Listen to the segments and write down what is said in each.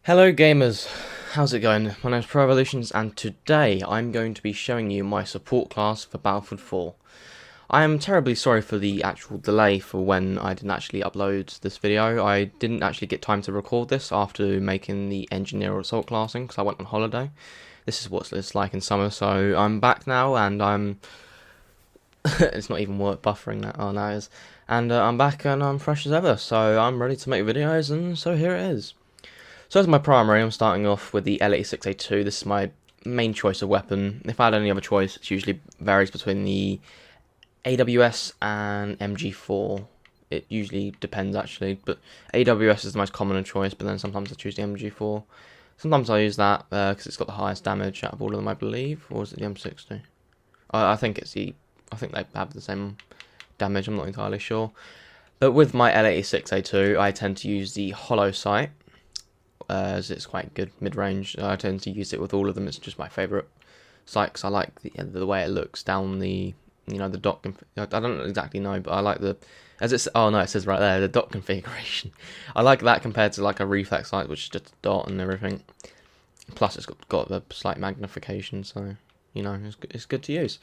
Hello gamers, how's it going? My name is Pro Evolutions and today I'm going to be showing you my support class for Battlefield 4. I am terribly sorry for the actual delay for when I didn't actually upload this video. I didn't actually get time to record this after making the Engineer Assault classing because I went on holiday. This is what it's like in summer, so I'm back now and I'm... it's not even worth buffering that, oh no it is. And I'm back and I'm fresh as ever, so I'm ready to make videos and so here it is. So as my primary, I'm starting off with the L86A2. This is my main choice of weapon. If I had any other choice, it usually varies between the AWS and MG4. It usually depends actually, but AWS is the most common choice, but then sometimes I choose the MG4. Sometimes I use that because it's got the highest damage out of all of them, I believe. Or is it the M60? I think it's the... I think they have the same damage, I'm not entirely sure. But with my L86A2, I tend to use the hollow sight. As it's quite good mid-range. I tend to use it with all of them. It's just my favourite sight because I like the way it looks down the, you know, the dot. I don't exactly know, but I like the, as it's, oh no, it says right there, the dot configuration. I like that compared to like a reflex sight, which is just a dot and everything. Plus it's got the slight magnification, so you know it's good to use.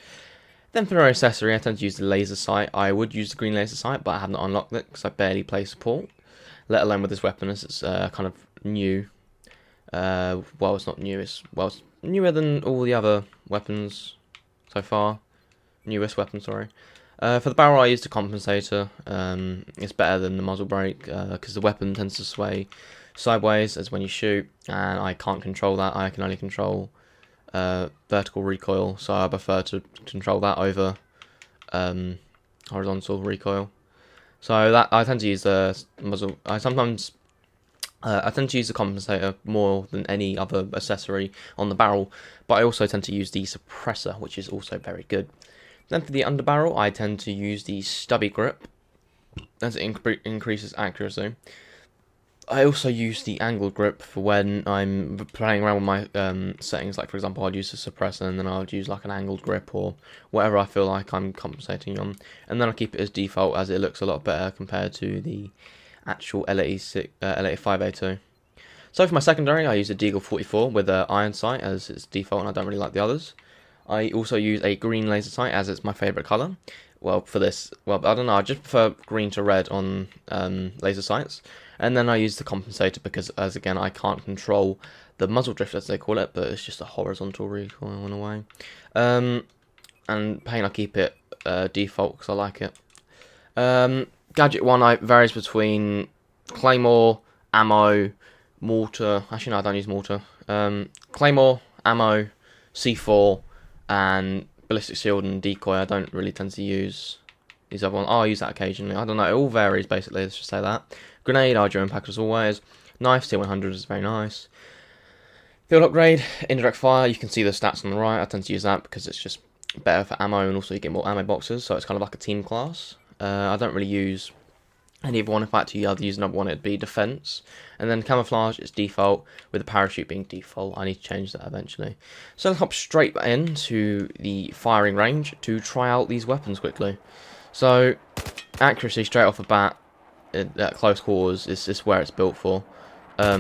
Then for our accessory, I tend to use the laser sight. I would use the green laser sight, but I have not unlocked it because I barely play support. Let alone with this weapon, as it's kind of new. Well, it's not new. It's newer than all the other weapons so far. Newest weapon, sorry. For the barrel, I used a compensator. It's better than the muzzle brake because the weapon tends to sway sideways as when you shoot, and I can't control that. I can only control vertical recoil, so I prefer to control that over horizontal recoil. So that I tend to use the muzzle. I tend to use the compensator more than any other accessory on the barrel, but I also tend to use the suppressor, which is also very good. Then for the underbarrel, I tend to use the stubby grip, as it increases accuracy. I also use the angled grip for when I'm playing around with my settings, like for example I'd use a suppressor and then I would use like an angled grip or whatever I feel like I'm compensating on, and then I'll keep it as default as it looks a lot better compared to the actual L85A2. So for my secondary, I use a Deagle 44 with an iron sight as its default, and I don't really like the others. I also use a green laser sight as it's my favourite colour. Well, for this, well, I don't know, I just prefer green to red on laser sights. And then I use the compensator because, as again, I can't control the muzzle drift as they call it, but it's just a horizontal recoil in a way. And paint, I keep it default because I like it. Gadget 1 varies between Claymore, ammo, mortar. Actually, no, I don't use mortar. Claymore, ammo, C4, and ballistic shield and decoy. I don't really tend to use these other ones. Oh, I use that occasionally. I don't know. It all varies basically. Let's just say that. Grenade, Hydro Impact as always. Knife, T100 is very nice. Field upgrade, indirect fire. You can see the stats on the right. I tend to use that because it's just better for ammo, and also you get more ammo boxes. So it's kind of like a team class. I don't really use any of one. If I had to use another one, it'd be defense. And then camouflage is default, with the parachute being default. I need to change that eventually. So let's hop straight into the firing range to try out these weapons quickly. So accuracy straight off the bat at close quarters is where it's built for. I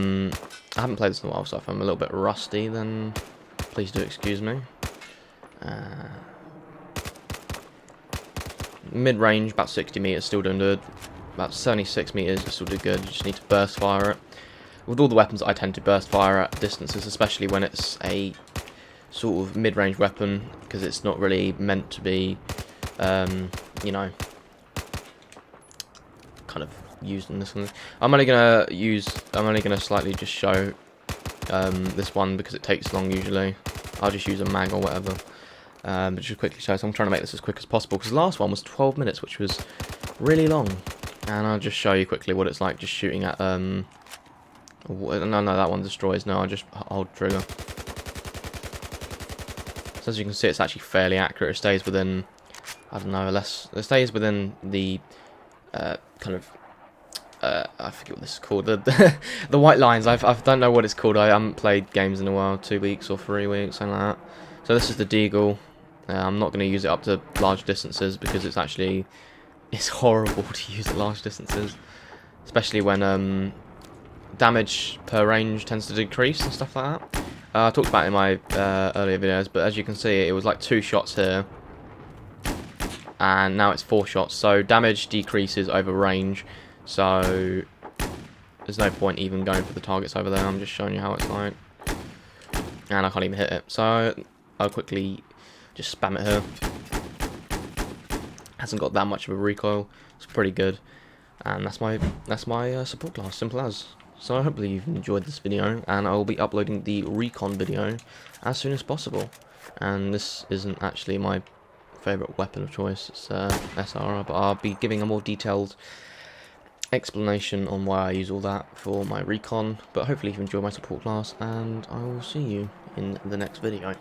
haven't played this in a while, so if I'm a little bit rusty, then please do excuse me. Mid-range, about 60 meters, still doing good. About 76 meters, you still do good. You just need to burst fire it. With all the weapons, I tend to burst fire at distances, especially when it's a sort of mid-range weapon, because it's not really meant to be, you know, kind of used in this one. I'm only gonna slightly just show this one because it takes long usually. I'll just use a mag or whatever. But just quickly show, so I'm trying to make this as quick as possible because the last one was 12 minutes, which was really long. And I'll just show you quickly what it's like just shooting at no, that one destroys. No, I'll just hold trigger. So as you can see, it's actually fairly accurate. It stays within, I don't know, it stays within the kind of I forget what this is called, the white lines. I don't know what it's called. I haven't played games in a while, 2 weeks or 3 weeks, something like that. So this is the Deagle. I'm not going to use it up to large distances because it's horrible to use at large distances, especially when damage per range tends to decrease and stuff like that. I talked about it in my earlier videos, but as you can see, it was like 2 shots here, and now it's 4 shots. So damage decreases over range, so there's no point even going for the targets over there. I'm just showing you how it's like, and I can't even hit it. So I'll quickly just spam it here. Hasn't got that much of a recoil. It's pretty good, and that's my support class. Simple as. So hopefully you've enjoyed this video, and I will be uploading the recon video as soon as possible. And this isn't actually my favourite weapon of choice, it's SRR, but I'll be giving a more detailed explanation on why I use all that for my recon. But hopefully you've enjoyed my support class, and I will see you in the next video.